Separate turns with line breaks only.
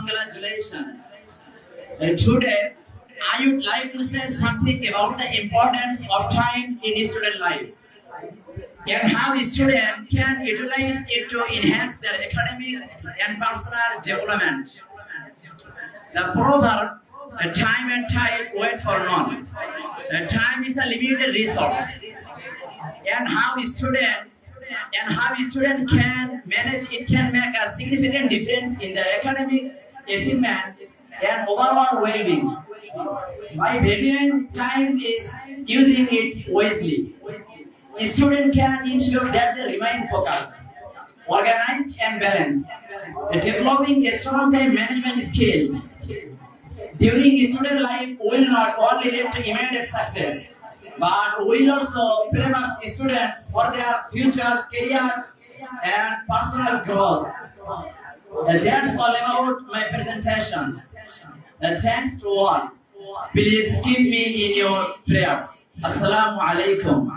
congratulations. Today, I would like to say something about the importance of time in student life and how students can utilize it to enhance their academic and personal development. The proverb, time and tide wait for none. Time is a limited resource, and how student can manage it can make a significant difference in their academic achievement and overall well-being. By valuing time is using it wisely. A student can ensure that they remain focused, organized and balanced, developing a strong time management skills. During student life will not only lead to immediate success, but will also prepare students for their future careers and personal growth. That's all about my presentation. Thanks to all. Please keep me in your prayers. Assalamu alaikum.